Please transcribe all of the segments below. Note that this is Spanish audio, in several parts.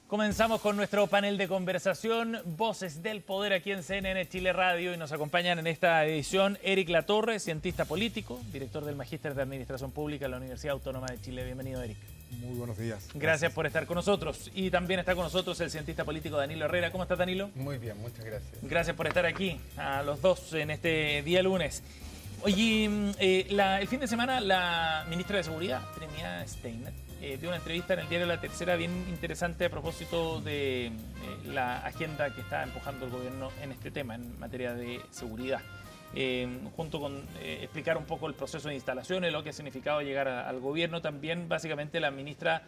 Comenzamos con nuestro panel de conversación, Voces del Poder aquí en CNN Chile Radio, y nos acompañan en esta edición Eric Latorre, cientista político, director del Magíster de Administración Pública de la Universidad Autónoma de Chile. Bienvenido, Eric. Muy buenos días. Gracias por estar con nosotros. Y también está con nosotros el cientista político Danilo Herrera. ¿Cómo estás, Danilo? Muy bien, muchas gracias. Gracias por estar aquí, a los dos, en este día lunes. Oye, el fin de semana la ministra de Seguridad, Trinidad Steiner, dio una entrevista en el diario La Tercera bien interesante a propósito de la agenda que está empujando el gobierno en este tema, en materia de seguridad. Junto con explicar un poco el proceso de instalaciones, lo que ha significado llegar al gobierno, también básicamente la ministra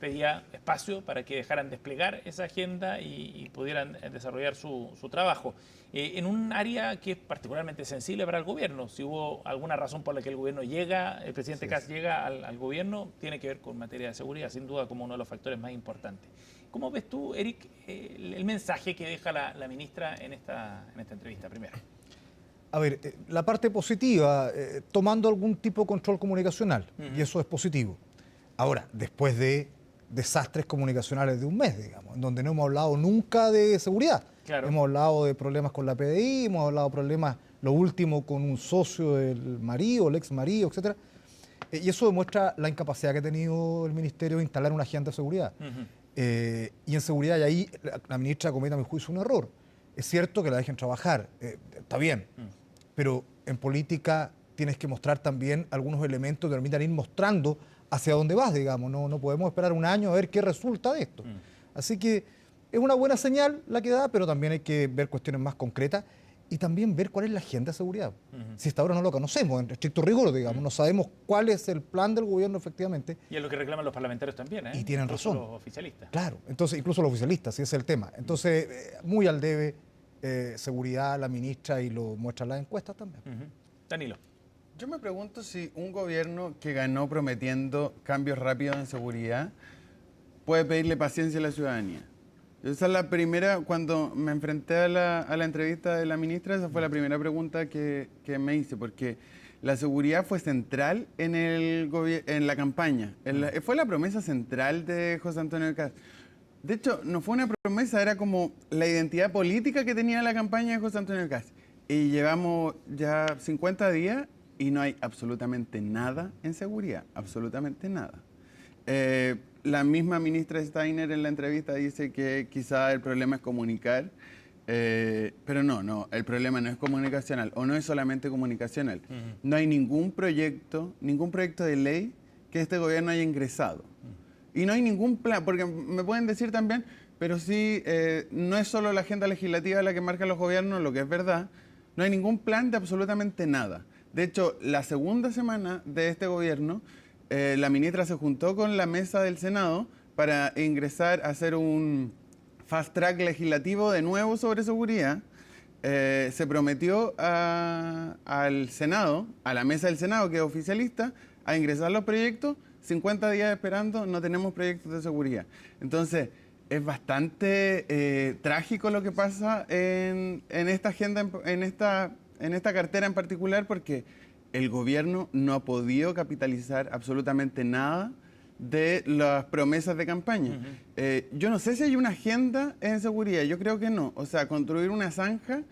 pedía espacio para que dejaran desplegar esa agenda y pudieran desarrollar su trabajo. En un área que es particularmente sensible para el gobierno, si hubo alguna razón por la que el gobierno llega, el presidente Kast llega al gobierno, tiene que ver con materia de seguridad, sin duda como uno de los factores más importantes. ¿Cómo ves tú, Eric, el mensaje que deja la ministra en esta entrevista primero? A ver, la parte positiva, tomando algún tipo de control comunicacional, y eso es positivo. Ahora, después de desastres comunicacionales de un mes, digamos, en donde no hemos hablado nunca de seguridad. Claro. Hemos hablado de problemas con la PDI, hemos hablado de problemas, lo último, con un socio del marido, el ex marido, etc. Y eso demuestra la incapacidad que ha tenido el Ministerio de instalar una agenda de seguridad. Y en seguridad, y ahí la ministra comete a mi juicio un error. Es cierto que la dejen trabajar, está bien, pero en política tienes que mostrar también algunos elementos que permitan ir mostrando hacia dónde vas, digamos. No podemos esperar un año a ver qué resulta de esto. Así que es una buena señal la que da, pero también hay que ver cuestiones más concretas y también ver cuál es la agenda de seguridad. Si hasta ahora no lo conocemos, en estricto rigor, digamos, no sabemos cuál es el plan del gobierno efectivamente. Y es lo que reclaman los parlamentarios también, ¿eh? Y tienen razón. Los oficialistas. Claro, entonces incluso los oficialistas, sí, ese es el tema. Entonces, muy al debe seguridad la ministra y lo muestran las encuestas también. Danilo. Yo me pregunto si un gobierno que ganó prometiendo cambios rápidos en seguridad puede pedirle paciencia a la ciudadanía. Esa es la primera, cuando me enfrenté a la entrevista de la ministra, esa fue la primera pregunta que me hice, porque la seguridad fue central en la campaña. Fue la promesa central de José Antonio Kast. De hecho, no fue una promesa, era como la identidad política que tenía la campaña de José Antonio Kast. Y llevamos ya 50 días y no hay absolutamente nada en seguridad, absolutamente nada. La misma ministra Steiner en la entrevista dice que quizá el problema es comunicar, pero no, el problema no es comunicacional, o no es solamente comunicacional. No hay ningún proyecto de ley que este gobierno haya ingresado. Y no hay ningún plan, porque me pueden decir también, pero sí, no es solo la agenda legislativa la que marca los gobiernos, lo que es verdad, no hay ningún plan de absolutamente nada. De hecho, la segunda semana de este gobierno, la ministra se juntó con la mesa del Senado para ingresar a hacer un fast track legislativo de nuevo sobre seguridad. Se prometió al Senado, a la mesa del Senado, que es oficialista, a ingresar los proyectos. 50 días esperando, no tenemos proyectos de seguridad. Entonces, es bastante trágico lo que pasa en esta agenda, en esta cartera en particular, porque el gobierno no ha podido capitalizar absolutamente nada de las promesas de campaña. Yo no sé si hay una agenda en seguridad, yo creo que no. O sea, construir una zanja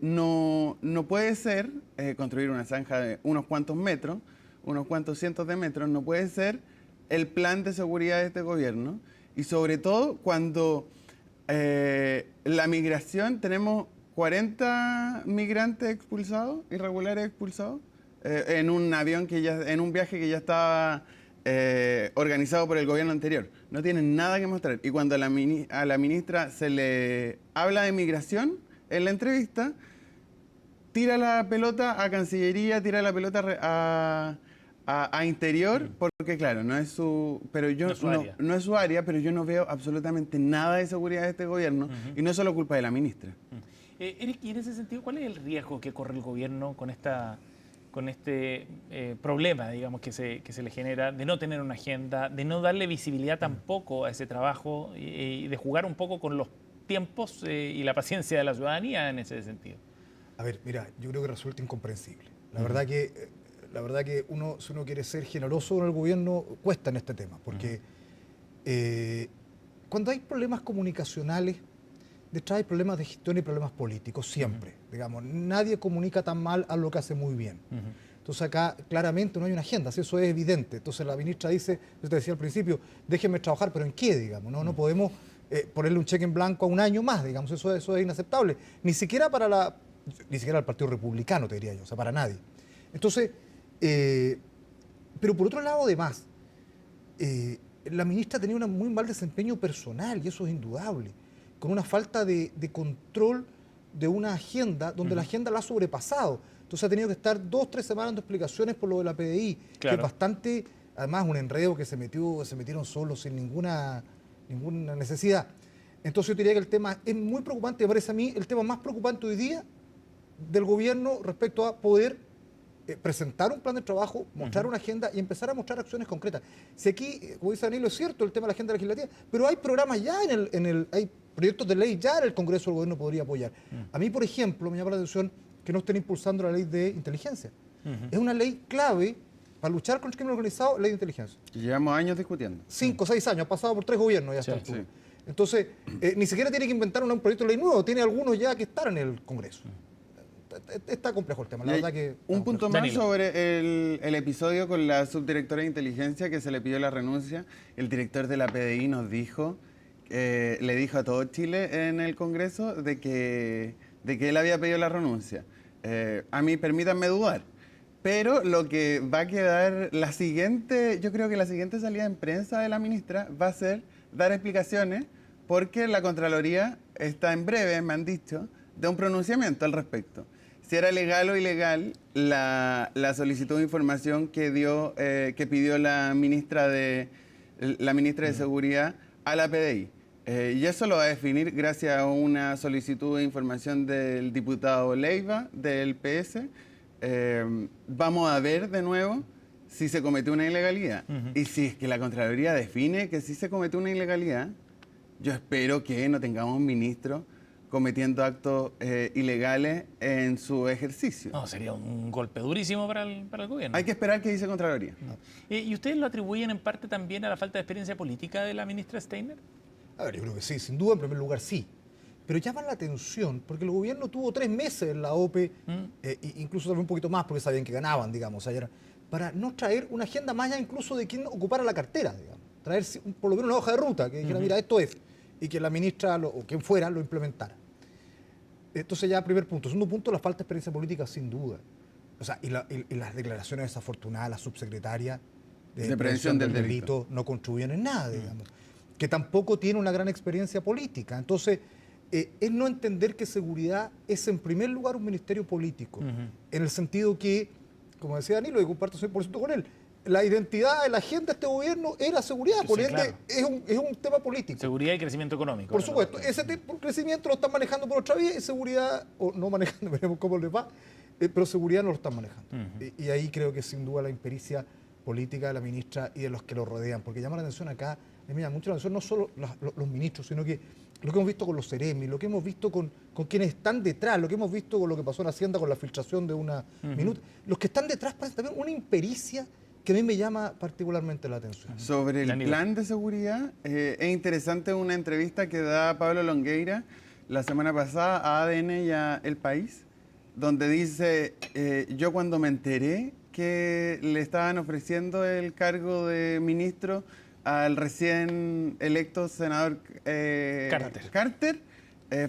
no puede ser, construir una zanja de unos cuantos metros, unos cuantos cientos de metros, no puede ser el plan de seguridad de este gobierno. Y sobre todo cuando la migración, tenemos 40 migrantes expulsados, irregulares expulsados, en un avión en un viaje que ya estaba organizado por el gobierno anterior. No tienen nada que mostrar. Y cuando a la ministra se le habla de migración en la entrevista, tira la pelota a Cancillería, tira la pelota a Interior, porque claro, no es su área, pero yo no veo absolutamente nada de seguridad de este gobierno, y no es solo culpa de la ministra. Eric, y en ese sentido, ¿cuál es el riesgo que corre el gobierno con este problema, digamos, que se le genera de no tener una agenda, de no darle visibilidad tampoco a ese trabajo y de jugar un poco con los tiempos y la paciencia de la ciudadanía en ese sentido? A ver, mira, yo creo que resulta incomprensible. La verdad que si uno quiere ser generoso con el gobierno, cuesta en este tema, porque cuando hay problemas comunicacionales, detrás hay problemas de gestión y problemas políticos, siempre. Digamos, nadie comunica tan mal a lo que hace muy bien. Entonces acá claramente no hay una agenda, eso es evidente. Entonces la ministra dice, yo te decía al principio, déjenme trabajar, pero ¿en qué? Digamos, no podemos ponerle un cheque en blanco a un año más, digamos, eso es inaceptable. Ni siquiera el Partido Republicano, te diría yo, o sea, para nadie. Entonces, pero por otro lado, además, la ministra tenía un muy mal desempeño personal, y eso es indudable, con una falta de control de una agenda donde la agenda la ha sobrepasado. Entonces ha tenido que estar 2 o 3 semanas dando explicaciones por lo de la PDI, que es bastante, además, un enredo que se metieron solos sin ninguna necesidad. Entonces yo diría que el tema es muy preocupante, me parece a mí el tema más preocupante hoy día del gobierno respecto a poder presentar un plan de trabajo, mostrar una agenda y empezar a mostrar acciones concretas. Si aquí, como dice Danilo, es cierto el tema de la agenda legislativa, pero hay programas ya hay proyectos de ley ya en el Congreso, el gobierno podría apoyar. A mí, por ejemplo, me llama la atención que no estén impulsando la ley de inteligencia. Es una ley clave para luchar contra el crimen organizado, ley de inteligencia. Llevamos años discutiendo. 5 o 6 años, ha pasado por 3 gobiernos ya hasta el punto. Entonces, ni siquiera tiene que inventar un proyecto de ley nuevo, tiene algunos ya que están en el Congreso. Está complejo el tema, la verdad que... Un punto más sobre el episodio con la subdirectora de inteligencia que se le pidió la renuncia. El director de la PDI nos dijo, le dijo a todo Chile en el Congreso de que él había pedido la renuncia. A mí, permítanme dudar, pero lo que va a quedar yo creo que la siguiente salida en prensa de la ministra va a ser dar explicaciones, porque la Contraloría está en breve, me han dicho, de un pronunciamiento al respecto. Si era legal o ilegal la solicitud de información que pidió la ministra de Seguridad a la PDI. Y eso lo va a definir gracias a una solicitud de información del diputado Leiva, del PS. Vamos a ver de nuevo si se cometió una ilegalidad. Y si es que la Contraloría define que sí se cometió una ilegalidad, yo espero que no tengamos un ministro cometiendo actos ilegales en su ejercicio. No, sería un golpe durísimo para el gobierno. Hay que esperar que dice Contraloría. ¿Y ustedes lo atribuyen en parte también a la falta de experiencia política de la ministra Steiner? A ver, yo creo que sí, sin duda, en primer lugar sí. Pero llama la atención, porque el gobierno tuvo 3 meses en la OPE, incluso también un poquito más, porque sabían que ganaban, digamos, ayer, para no traer una agenda más allá incluso de quién ocupara la cartera, digamos. Traer por lo menos una hoja de ruta, que dijera, mira, esto es, y que la ministra, o quien fuera, lo implementara. Entonces ya, primer punto. Segundo punto, la falta de experiencia política, sin duda. O sea, y las declaraciones desafortunadas, la subsecretaria de prevención del delito no contribuyen en nada, digamos. Que tampoco tiene una gran experiencia política. Entonces, es no entender que seguridad es en primer lugar un ministerio político, en el sentido que, como decía Danilo, y comparto 100% con él, la identidad, la agenda de este gobierno es la seguridad, por ende claro. es un tema político. Seguridad y crecimiento económico. Por supuesto, ese crecimiento lo están manejando por otra vía y seguridad, o no manejando, veremos cómo les va, pero seguridad no lo están manejando. Y ahí creo que sin duda la impericia política de la ministra y de los que lo rodean, porque llama la atención acá, me llama mucho la atención no solo los ministros, sino que lo que hemos visto con los Ceremi, lo que hemos visto con quienes están detrás, lo que hemos visto con lo que pasó en Hacienda con la filtración de una minuta, los que están detrás parecen también una impericia que a mí me llama particularmente la atención. Sobre el plan de seguridad, es interesante una entrevista que da Pablo Longueira la semana pasada a ADN y a El País, donde dice, yo cuando me enteré que le estaban ofreciendo el cargo de ministro al recién electo senador Carter,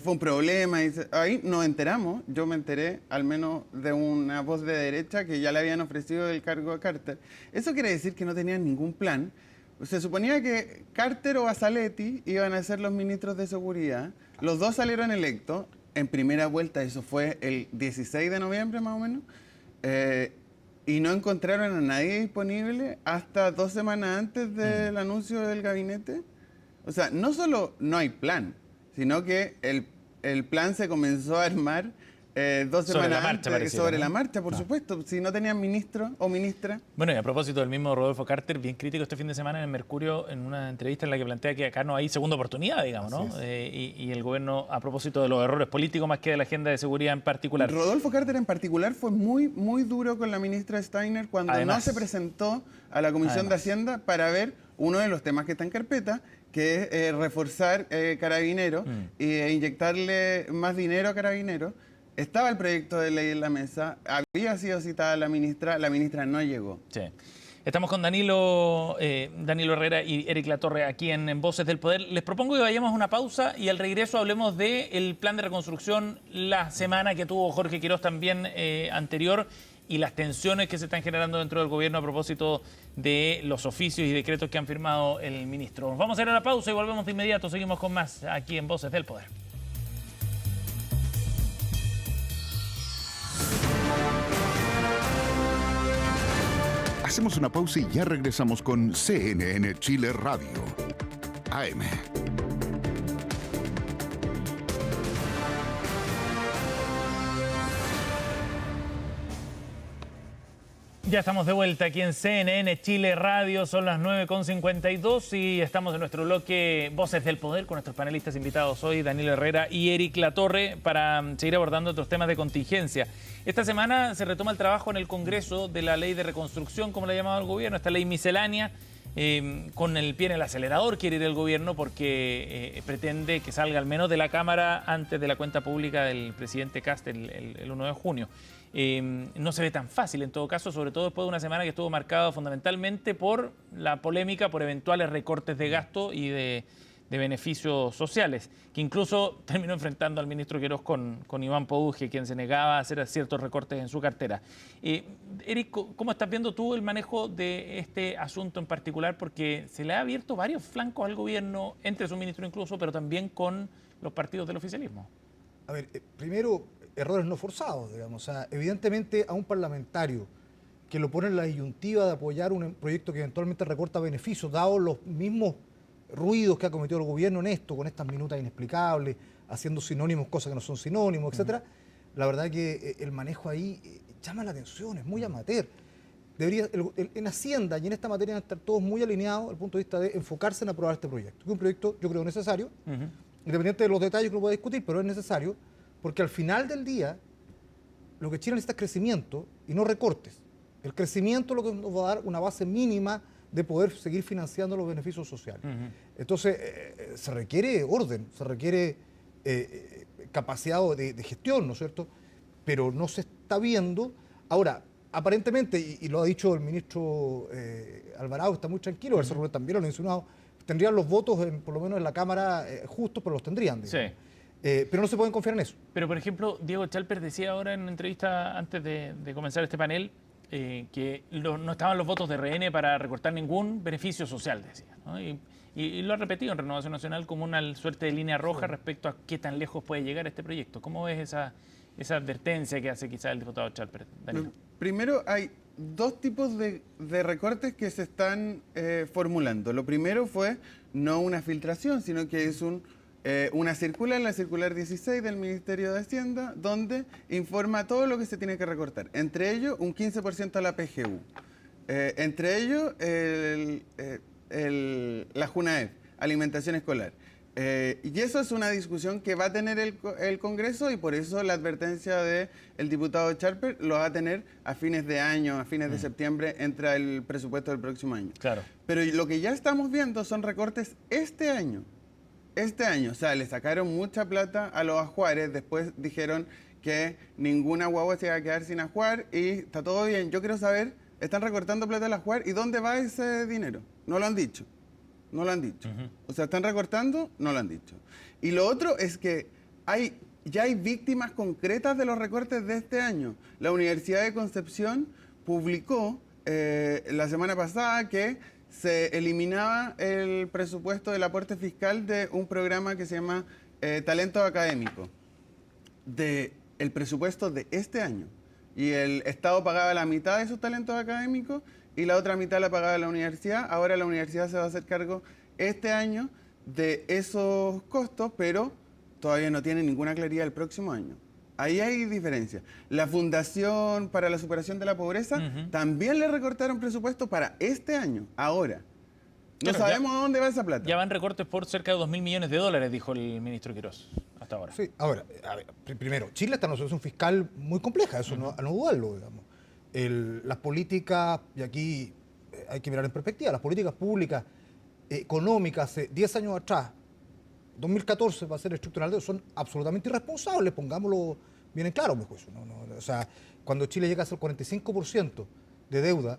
fue un problema. Y ahí nos enteramos, yo me enteré al menos de una voz de derecha que ya le habían ofrecido el cargo a Carter. Eso quiere decir que no tenían ningún plan. Se suponía que Carter o Basaletti iban a ser los ministros de seguridad. Los dos salieron electos en primera vuelta, eso fue el 16 de noviembre más o menos. Y no encontraron a nadie disponible hasta 2 semanas antes del anuncio del gabinete. O sea, no solo no hay plan, sino que el plan se comenzó a armar 2 semanas antes, sobre la marcha, por supuesto, si no tenían ministro o ministra. Bueno, y a propósito del mismo Rodolfo Carter, bien crítico este fin de semana en el Mercurio, en una entrevista en la que plantea que acá no hay segunda oportunidad, digamos, ¿no? Y el gobierno, a propósito de los errores políticos más que de la agenda de seguridad en particular. Rodolfo Carter en particular fue muy, muy duro con la ministra Steiner cuando no se presentó a la Comisión de Hacienda para ver uno de los temas que está en carpeta, que es reforzar Carabineros e inyectarle más dinero a Carabineros. Estaba el proyecto de ley en la mesa, había sido citada la ministra no llegó. Sí. Estamos con Danilo Herrera y Eric Latorre aquí en Voces del Poder. Les propongo que vayamos a una pausa y al regreso hablemos del plan de reconstrucción, la semana que tuvo Jorge Quirós también anterior y las tensiones que se están generando dentro del gobierno a propósito de los oficios y decretos que han firmado el ministro. Nos vamos a ir a la pausa y volvemos de inmediato. Seguimos con más aquí en Voces del Poder. Hacemos una pausa y ya regresamos con CNN Chile Radio, AM. Ya estamos de vuelta aquí en CNN Chile Radio, son las 9:52 y estamos en nuestro bloque Voces del Poder con nuestros panelistas invitados hoy, Danilo Herrera y Eric Latorre, para seguir abordando otros temas de contingencia. Esta semana se retoma el trabajo en el Congreso de la ley de reconstrucción, como le ha llamado el gobierno, esta ley miscelánea, con el pie en el acelerador quiere ir el gobierno porque pretende que salga al menos de la Cámara antes de la cuenta pública del presidente Kast el 1 de junio. No se ve tan fácil en todo caso, sobre todo después de una semana que estuvo marcada fundamentalmente por la polémica por eventuales recortes de gasto y de beneficios sociales, que incluso terminó enfrentando al ministro Quirós con Iván Poduje, quien se negaba a hacer ciertos recortes en su cartera. Eric, ¿cómo estás viendo tú el manejo de este asunto en particular? Porque se le ha abierto varios flancos al gobierno, entre su ministro incluso, pero también con los partidos del oficialismo. A ver, primero, errores no forzados, digamos. O sea, evidentemente a un parlamentario que lo pone en la disyuntiva de apoyar un proyecto que eventualmente recorta beneficios, dado los mismos ruidos que ha cometido el gobierno en esto, con estas minutas inexplicables, haciendo sinónimos, cosas que no son sinónimos, etcétera. La verdad que el manejo ahí llama la atención, es muy amateur. Debería, en Hacienda y en esta materia deben estar todos muy alineados desde el punto de vista de enfocarse en aprobar este proyecto. Que es un proyecto, yo creo, necesario, independiente de los detalles que lo pueda discutir, pero es necesario, porque al final del día, lo que Chile necesita es crecimiento y no recortes. El crecimiento es lo que nos va a dar una base mínima de poder seguir financiando los beneficios sociales. Entonces, se requiere orden, se requiere capacidad de gestión, ¿no es cierto? Pero no se está viendo. Ahora, aparentemente, y lo ha dicho el ministro Alvarado, está muy tranquilo, García también lo ha mencionado, tendrían los votos, por lo menos en la Cámara, justos, pero los tendrían, digamos. Sí. Pero no se pueden confiar en eso. Pero, por ejemplo, Diego Chalper decía ahora en una entrevista antes de comenzar este panel que no estaban los votos de RN para recortar ningún beneficio social, decía, ¿no? Y lo ha repetido en Renovación Nacional como una suerte de línea roja respecto a qué tan lejos puede llegar este proyecto. ¿Cómo ves esa advertencia que hace quizá el diputado Chalper, Danilo? Primero, hay dos tipos de recortes que se están formulando. Lo primero fue no una filtración, sino que es una circular, la circular 16 del Ministerio de Hacienda, donde informa todo lo que se tiene que recortar. Entre ellos, un 15% a la PGU. Entre ellos, la JUNAEP, alimentación escolar. Y eso es una discusión que va a tener el Congreso y por eso la advertencia del diputado Chalper lo va a tener a fines de año, a fines de septiembre, entra el presupuesto del próximo año. Claro. Pero lo que ya estamos viendo son recortes este año. Este año, o sea, le sacaron mucha plata a los ajuares, después dijeron que ninguna guagua se iba a quedar sin ajuar y está todo bien. Yo quiero saber, ¿están recortando plata al ajuar y dónde va ese dinero? No lo han dicho, no lo han dicho. O sea, ¿están recortando? No lo han dicho. Y lo otro es que ya hay víctimas concretas de los recortes de este año. La Universidad de Concepción publicó la semana pasada que se eliminaba el presupuesto del aporte fiscal de un programa que se llama Talento Académico, el presupuesto de este año. Y el Estado pagaba la mitad de esos talentos académicos y la otra mitad la pagaba la universidad. Ahora la universidad se va a hacer cargo este año de esos costos, pero todavía no tiene ninguna claridad el próximo año. Ahí hay diferencia. La Fundación para la Superación de la Pobreza también le recortaron presupuesto para este año, ahora. No sabemos a dónde va esa plata. Ya van recortes por cerca de 2.000 millones de dólares, dijo el ministro Quirós, hasta ahora. Sí, ahora, a ver, primero, Chile está en una situación fiscal muy compleja, eso no dudarlo, digamos. Las políticas, y aquí hay que mirar en perspectiva, las políticas públicas económica hace 10 años atrás, 2014 va a ser estructural de deuda, son absolutamente irresponsables, pongámoslo bien en claro, mi juicio. O sea, cuando Chile llega a ser 45% de deuda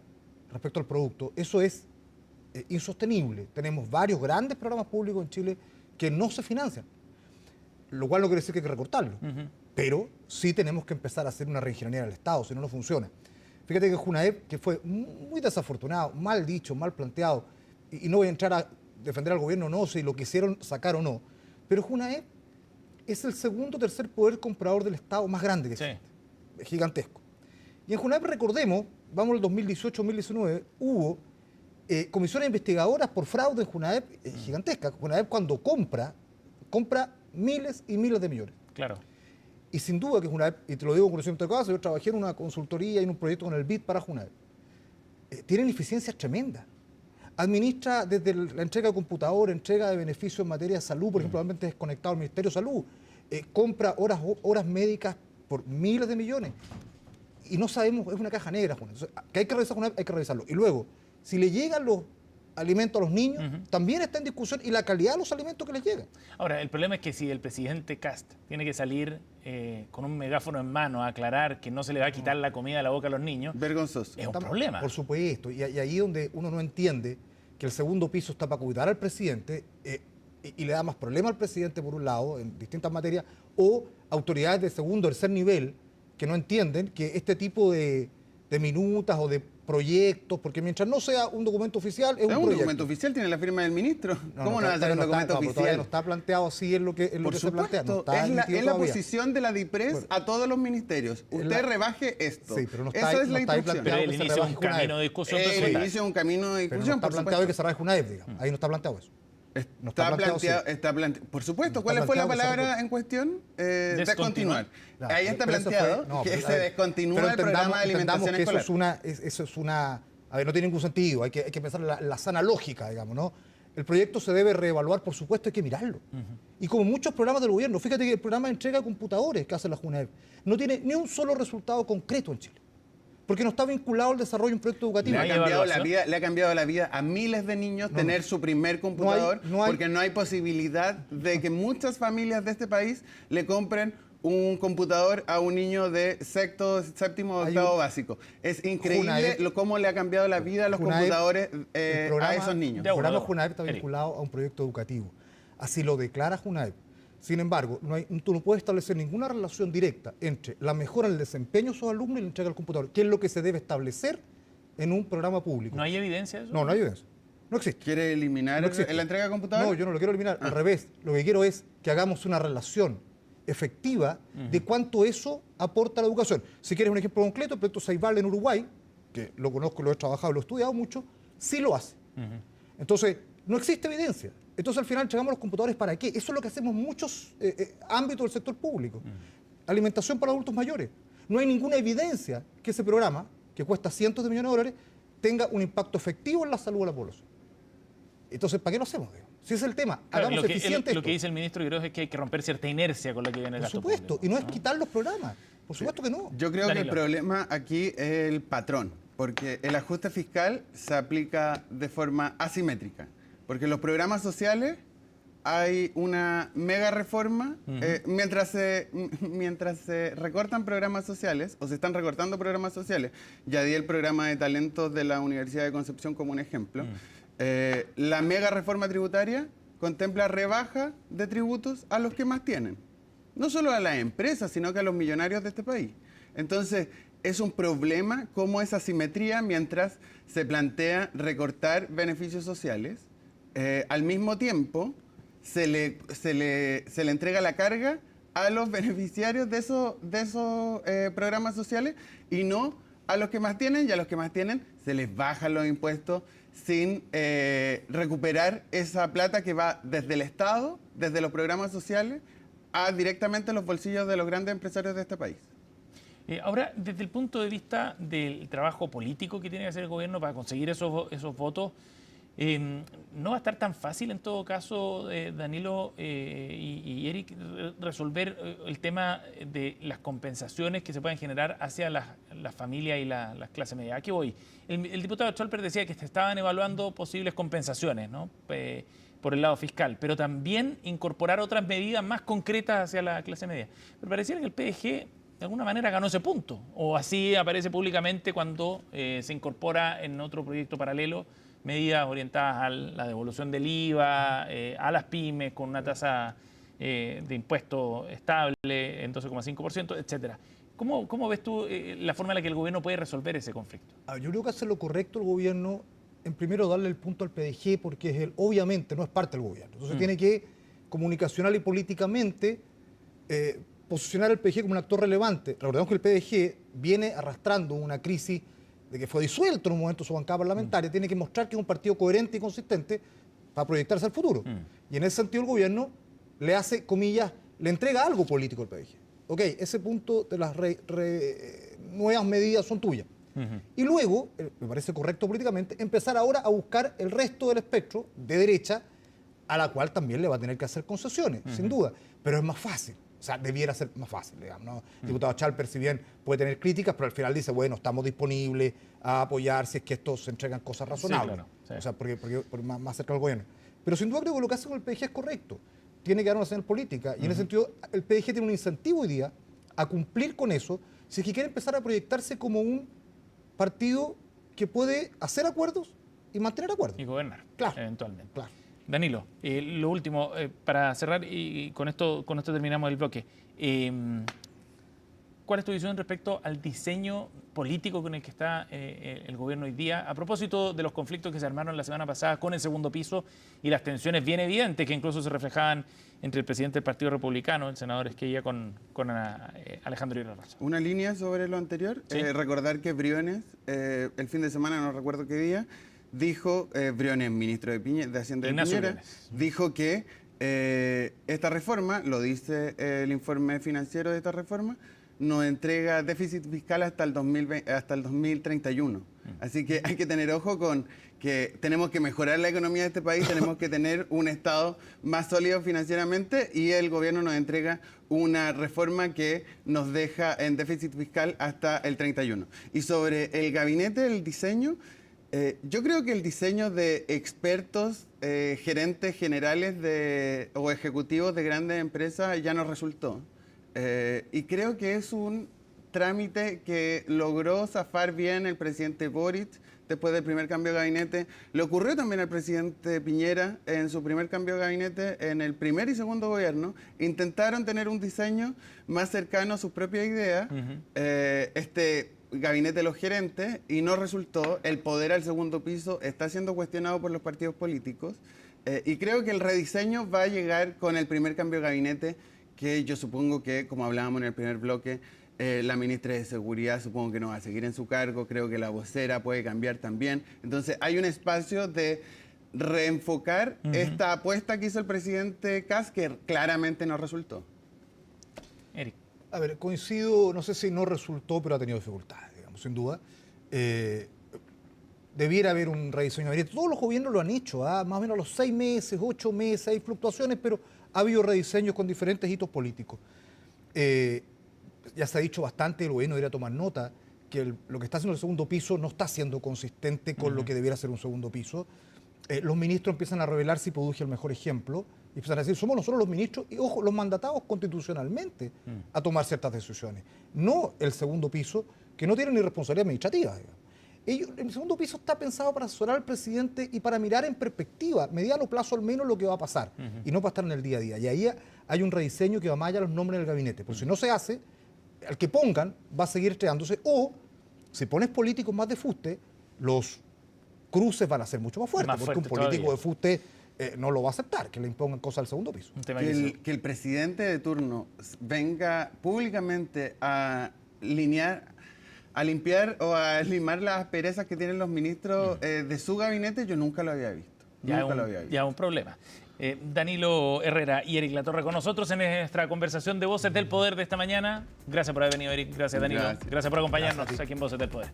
respecto al producto, eso es insostenible. Tenemos varios grandes programas públicos en Chile que no se financian, lo cual no quiere decir que hay que recortarlo, pero sí tenemos que empezar a hacer una reingeniería del Estado, si no, no funciona. Fíjate que Junaep, que fue muy desafortunado, mal dicho, mal planteado, y no voy a entrar a defender al gobierno, no, si lo quisieron sacar o no, pero Junaep es el segundo o tercer poder comprador del Estado más grande que existe, es gigantesco. Y en Junaep, recordemos, vamos al 2018-2019, hubo comisiones investigadoras por fraude en Junaep gigantescas. Junaep cuando compra miles y miles de millones. Claro. Y sin duda que Junaep, y te lo digo con conocimiento de causa, yo trabajé en una consultoría y en un proyecto con el BID para Junaep, tienen eficiencias tremendas. Administra desde la entrega de computador, entrega de beneficios en materia de salud, por ejemplo, realmente desconectado al Ministerio de Salud, compra horas médicas por miles de millones. Y no sabemos, es una caja negra, Juan. Entonces, que hay que revisar Junaep, hay que revisarlo. Y luego, si le llegan los alimentos a los niños, también está en discusión y la calidad de los alimentos que les llegan. Ahora, el problema es que si el presidente Kast tiene que salir con un megáfono en mano a aclarar que no se le va a quitar la comida a la boca a los niños, Vergonzoso. es un problema. Por supuesto, y ahí donde uno no entiende que el segundo piso está para cuidar al presidente y le da más problema al presidente por un lado, en distintas materias, o autoridades de segundo o tercer nivel que no entienden que este tipo de minutas o de proyectos, porque mientras no sea un documento oficial, es un proyecto. Documento oficial, tiene la firma del ministro. ¿Cómo no va a ser un documento Todavía oficial? no está planteado así en lo que, Por se supuesto, plantea. No está es la todavía. posición de la DIPRES a todos los ministerios. Usted rebaje esto. Sí, pero no está Esa ahí- es no la está ahí instrucción. Pero planteado el que se inicio de un rebaje Junaep. camino de discusión El personal. inicio de un camino de Pero no discusión, está por planteado que supuesto. se rebaje Junaep, digamos. Ahí no está planteado eso. No está planteado, Está planteado. Por supuesto, No ¿cuál está fue la planteado que se palabra en cuestión? Descontinuar. Claro, Ahí está pero eso planteado fue- no, que pero, se a ver, descontinúa pero el programa de entendamos alimentación que escolar. eso es una... A ver, no tiene ningún sentido, hay que pensar en la sana lógica, digamos, ¿no? El proyecto se debe reevaluar, por supuesto, hay que mirarlo. Y como muchos programas del gobierno, fíjate que el programa de entrega de computadores que hace la Junaep no tiene ni un solo resultado concreto en Chile, porque no está vinculado al desarrollo de un proyecto educativo. ¿No hay evaluación? Le ha cambiado la vida a miles de niños tener su primer computador, no hay- porque no hay posibilidad de que muchas familias de este país le compren un computador a un niño de séptimo o Hay octavo un- básico. Es increíble Junaep- cómo le ha cambiado la vida a los Junaep, computadores el a esos niños. De El programa acuerdo. Junaep está Eric. vinculado a un proyecto educativo. Así lo declara Junaep. Sin embargo, tú no puedes establecer ninguna relación directa entre la mejora en el desempeño de sus alumnos y la entrega del computador, que es lo que se debe establecer en un programa público. ¿No hay evidencia de eso? No hay evidencia. No existe. ¿Quiere eliminar No existe. la entrega de computador? No, yo no lo quiero eliminar. Al revés, lo que quiero es que hagamos una relación efectiva de cuánto eso aporta a la educación. Si quieres un ejemplo concreto, el proyecto Ceibal en Uruguay, que lo conozco, lo he trabajado, lo he estudiado mucho, sí lo hace. Entonces, no existe evidencia. Entonces, al final, entregamos los computadores ¿para qué? Eso es lo que hacemos en muchos ámbitos del sector público. Alimentación para adultos mayores. No hay ninguna evidencia que ese programa, que cuesta cientos de millones de dólares, tenga un impacto efectivo en la salud de la población. Entonces, ¿para qué lo hacemos? Digamos? Si ese es el tema, Claro, hagamos eficiente lo que esto. dice el ministro Quiroz es que hay que romper cierta inercia con la que viene el Por gasto supuesto, público, y no es quitar los programas. Por supuesto que no. Yo creo que el Danilo. problema aquí es el patrón, porque el ajuste fiscal se aplica de forma asimétrica, porque en los programas sociales hay una mega reforma, mientras se recortan programas sociales, o se están recortando programas sociales, ya di el programa de talentos de la Universidad de Concepción como un ejemplo, la mega reforma tributaria contempla rebaja de tributos a los que más tienen. No solo a las empresas, sino que a los millonarios de este país. Entonces, es un problema cómo esa asimetría mientras se plantea recortar beneficios sociales, al mismo tiempo se le entrega la carga a los beneficiarios de esos programas sociales y no a los que más tienen, y a los que más tienen se les bajan los impuestos sin recuperar esa plata que va desde el Estado, desde los programas sociales, directamente a los bolsillos de los grandes empresarios de este país. Ahora, desde el punto de vista del trabajo político que tiene que hacer el gobierno para conseguir esos votos, ¿No va a estar tan fácil en todo caso, Danilo y Eric, resolver el tema de las compensaciones que se pueden generar hacia las familias y las clases medias? ¿A qué voy? El diputado Scholper decía que se estaban evaluando posibles compensaciones, ¿no? Por el lado fiscal, pero también incorporar otras medidas más concretas hacia la clase media. Pero pareciera que el PDG de alguna manera ganó ese punto, o así aparece públicamente cuando se incorpora en otro proyecto paralelo medidas orientadas a la devolución del IVA, a las pymes con una tasa de impuesto estable en 12,5%, etcétera. ¿Cómo ves tú la forma en la que el gobierno puede resolver ese conflicto? Yo creo que hace lo correcto el gobierno en primero darle el punto al PDG porque es obviamente no es parte del gobierno. Entonces tiene que comunicacional y políticamente posicionar al PDG como un actor relevante. Recordemos que el PDG viene arrastrando una crisis de que fue disuelto en un momento su bancada parlamentaria, tiene que mostrar que es un partido coherente y consistente para proyectarse al futuro. Y en ese sentido el gobierno le hace, comillas, le entrega algo político al PDG. Ok, ese punto de las nuevas medidas son tuyas. Y luego, me parece correcto políticamente, empezar ahora a buscar el resto del espectro de derecha, a la cual también le va a tener que hacer concesiones, sin duda. Pero es más fácil, o sea, debiera ser más fácil, digamos, ¿no? El diputado Scholper, si bien puede tener críticas, pero al final dice, bueno, estamos disponibles a apoyar si es que estos se entregan cosas razonables. Sí, claro, sí. O sea, porque más cerca del gobierno. Pero sin duda creo que lo que hace con el PDG es correcto. Tiene que dar una señal política. Y en ese sentido, el PDG tiene un incentivo hoy día a cumplir con eso, si es que quiere empezar a proyectarse como un partido que puede hacer acuerdos y mantener acuerdos. Y gobernar, claro, eventualmente. Claro. Danilo, lo último, para cerrar, y con esto terminamos el bloque. ¿Cuál es tu visión respecto al diseño político con el que está el gobierno hoy día? A propósito de los conflictos que se armaron la semana pasada con el segundo piso y las tensiones bien evidentes que incluso se reflejaban entre el presidente del Partido Republicano, el senador Esquella, con Alejandro Irarrázaval. Una línea sobre lo anterior. ¿Sí? Recordar que Briones, el fin de semana, no recuerdo qué día, dijo, Briones, ministro de Hacienda de Piñera, dijo que esta reforma, lo dice el informe financiero de esta reforma, nos entrega déficit fiscal hasta el 2031. Así que hay que tener ojo con que tenemos que mejorar la economía de este país, tenemos que tener un Estado más sólido financieramente y el gobierno nos entrega una reforma que nos deja en déficit fiscal hasta el 31. Y sobre el gabinete, el diseño, yo creo que el diseño de expertos, gerentes generales o ejecutivos de grandes empresas ya nos resultó. Y creo que es un trámite que logró zafar bien el presidente Boric después del primer cambio de gabinete. Le ocurrió también al presidente Piñera en su primer cambio de gabinete, en el primer y segundo gobierno. Intentaron tener un diseño más cercano a sus propias ideas, este gabinete de los gerentes, y no resultó. El poder al segundo piso está siendo cuestionado por los partidos políticos. Y creo que el rediseño va a llegar con el primer cambio de gabinete, que yo supongo que, como hablábamos en el primer bloque, la ministra de Seguridad supongo que no va a seguir en su cargo, creo que la vocera puede cambiar también. Entonces hay un espacio de reenfocar esta apuesta que hizo el presidente Kast, que claramente no resultó. Eric. A ver, coincido, no sé si no resultó, pero ha tenido dificultades, digamos, sin duda. Debiera haber un rediseño. Todos los gobiernos lo han hecho, más o menos a los 6 meses, 8 meses, hay fluctuaciones, pero ha habido rediseños con diferentes hitos políticos. Ya se ha dicho bastante, el gobierno debería tomar nota, que lo que está haciendo el segundo piso no está siendo consistente con lo que debiera ser un segundo piso. Los ministros empiezan a revelar si produje el mejor ejemplo, y empiezan a decir, somos nosotros los ministros, y ojo, los mandatados constitucionalmente a tomar ciertas decisiones. No el segundo piso, que no tiene ni responsabilidad administrativa, digamos. El segundo piso está pensado para asesorar al presidente y para mirar en perspectiva, mediano plazo al menos, lo que va a pasar, y no para estar en el día a día. Y ahí hay un rediseño que va más allá de los nombres del gabinete, porque si no se hace, al que pongan va a seguir estreándose, o si pones políticos más de fuste, los cruces van a ser mucho más fuertes, porque un político de fuste no lo va a aceptar, que le impongan cosas al segundo piso. Que el presidente de turno venga públicamente a limpiar o a limar las asperezas que tienen los ministros de su gabinete, yo nunca lo había visto. Ya un problema. Danilo Herrera y Eric Latorre con nosotros en nuestra conversación de Voces del Poder de esta mañana. Gracias por haber venido, Eric. Gracias, Danilo. Gracias por acompañarnos aquí en Voces del Poder.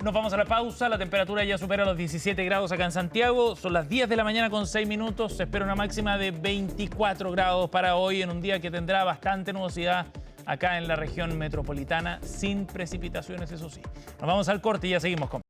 Nos vamos a la pausa, la temperatura ya supera los 17 grados acá en Santiago, son las 10 de la mañana con 6 minutos, se espera una máxima de 24 grados para hoy en un día que tendrá bastante nubosidad acá en la región metropolitana, sin precipitaciones, eso sí. Nos vamos al corte y ya seguimos con...